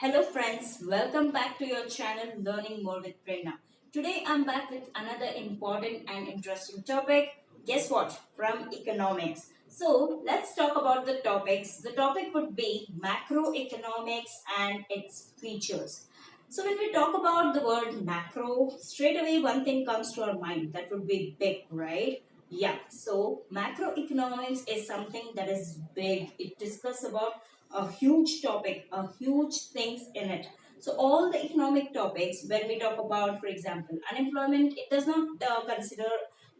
Hello friends, welcome back to your channel Learning More with Prerana. Today I'm back with another important and interesting topic. Guess what? From economics. So let's talk about the topics. The topic would be macroeconomics and its features. So when we talk about the word macro, straight away one thing comes to our mind. That would be big, right? Yeah. So macroeconomics is something that is big. It discusses about a huge topic, a huge things in it. So all the economic topics, when we talk about, for example, unemployment, it does not consider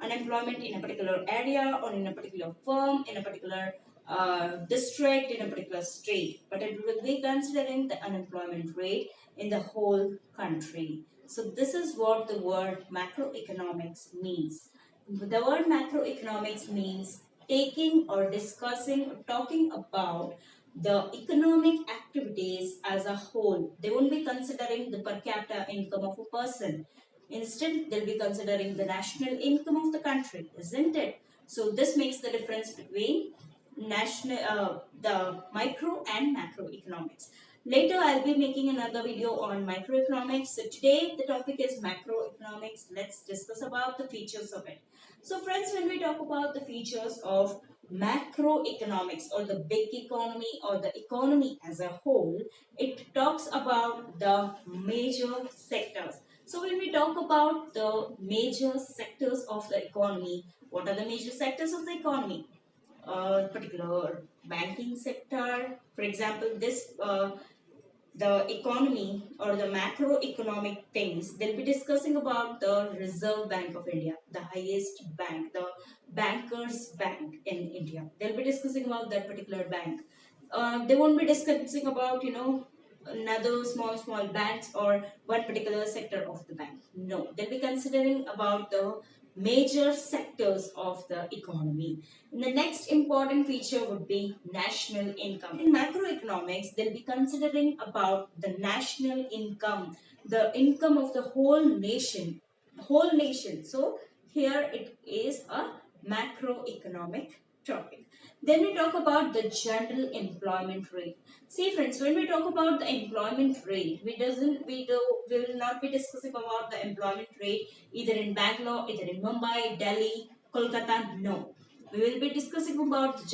unemployment in a particular area or in a particular firm, in a particular district, in a particular state, but it will be considering the unemployment rate in the whole country. So this is what the word macroeconomics means. The word macroeconomics means taking or discussing or talking about the economic activities as a whole. They won't be considering the per capita income of a person. Instead, they'll be considering the national income of the country, isn't it? So this makes the difference between the micro and macroeconomics. Later, I'll be making another video on microeconomics. So today, the topic is macroeconomics. Let's discuss about the features of it. So friends, when we talk about the features of macroeconomics or the big economy or the economy as a whole, it talks about the major sectors. So when we talk about the major sectors of the economy, what are the major sectors of the economy? Particular banking sector, for example, this the economy or the macroeconomic things, they'll be discussing about the Reserve Bank of India, the highest bank, the bankers bank in India. They'll be discussing about that particular bank. They won't be discussing about, another small banks or one particular sector of the bank. No, they'll be considering about the major sectors of the economy. And the next important feature would be national income. In macroeconomics, they'll be considering about the national income, the income of the whole nation, whole nation. So here it is a macroeconomic topic. Then we talk about the general employment rate. See friends, when we talk about the employment rate, we will not be discussing about the employment rate either in Bangalore, either in Mumbai, Delhi, Kolkata. No, we will be discussing about the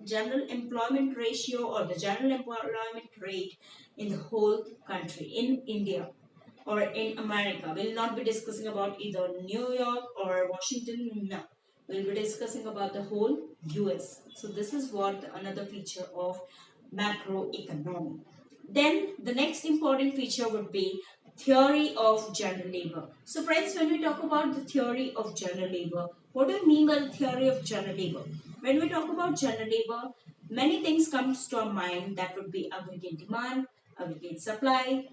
general employment ratio or the general employment rate in the whole country, in India or in America. We will not be discussing about either New York or Washington. No, we will be discussing about the whole US. So this is what another feature of macroeconomy. Then the next important feature would be theory of general labor. So friends, when we talk about the theory of general labor, what do you mean by the theory of general labor? When we talk about general labor, many things comes to our mind. That would be aggregate demand, aggregate supply,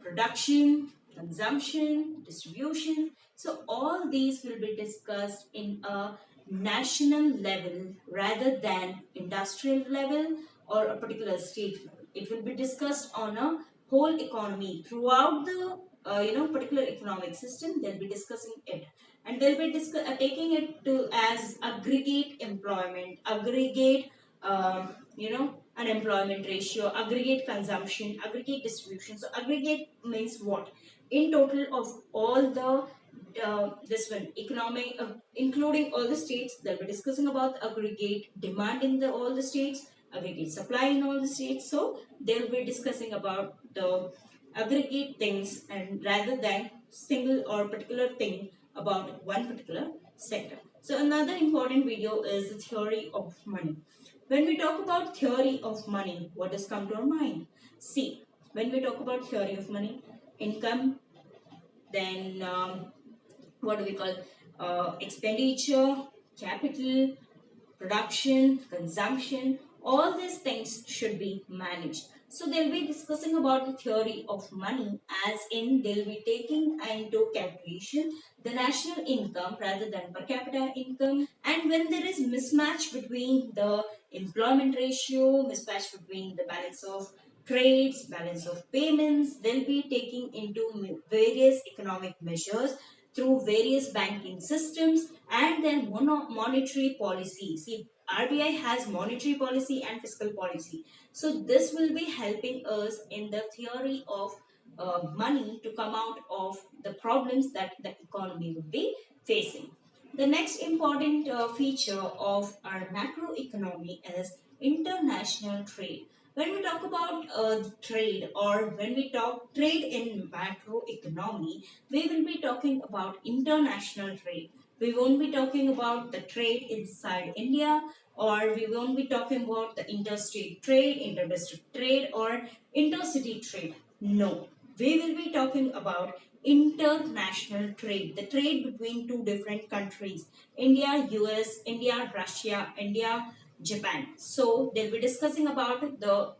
production, consumption, distribution. So all these will be discussed in a national level rather than industrial level or a particular state level. It will be discussed on a whole economy throughout the particular economic system. They'll be discussing it, and they'll be taking it to as aggregate employment, aggregate unemployment ratio, aggregate consumption, aggregate distribution. So aggregate means what? In total of all the this one economic, including all the states, they'll be discussing about aggregate demand in the all the states, aggregate supply in all the states. So they'll be discussing about the aggregate things and rather than single or particular thing about one particular sector. So another important video is the theory of money. When we talk about theory of money, what does come to our mind? See, when we talk about theory of money, income, then what do we call expenditure, capital, production, consumption, all these things should be managed. So they'll be discussing about the theory of money, as in they'll be taking into calculation the national income rather than per capita income. And when there is mismatch between the employment ratio, mismatch between the balance of trades, balance of payments, they'll be taking into various economic measures through various banking systems and then monetary policy. See, RBI has monetary policy and fiscal policy. So this will be helping us in the theory of money to come out of the problems that the economy will be facing. The next important feature of our macroeconomy is international trade. When we talk about trade, or when we talk trade in macroeconomy, we will be talking about international trade. We won't be talking about the trade inside India, or we won't be talking about the interstate trade, interdistrict trade, or intercity trade. No, we will be talking about international trade, the trade between two different countries, India, US, India, Russia, India, Japan. So they'll be discussing about the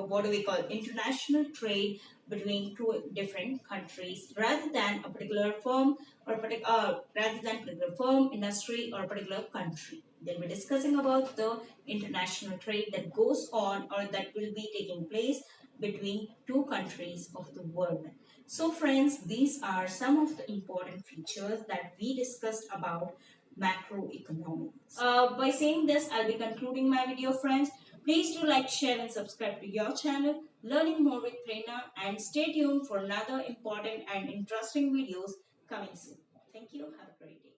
what do we call international trade between two different countries rather than a particular firm or rather than particular firm, industry, or particular country. They'll be discussing about the international trade that goes on or that will be taking place between two countries of the world. So friends, these are some of the important features that we discussed about macroeconomics. By saying this, I'll be concluding my video, friends. Please do like, share, and subscribe to your channel, Learning More with Prerana, and stay tuned for another important and interesting videos coming soon. Thank you. Have a great day.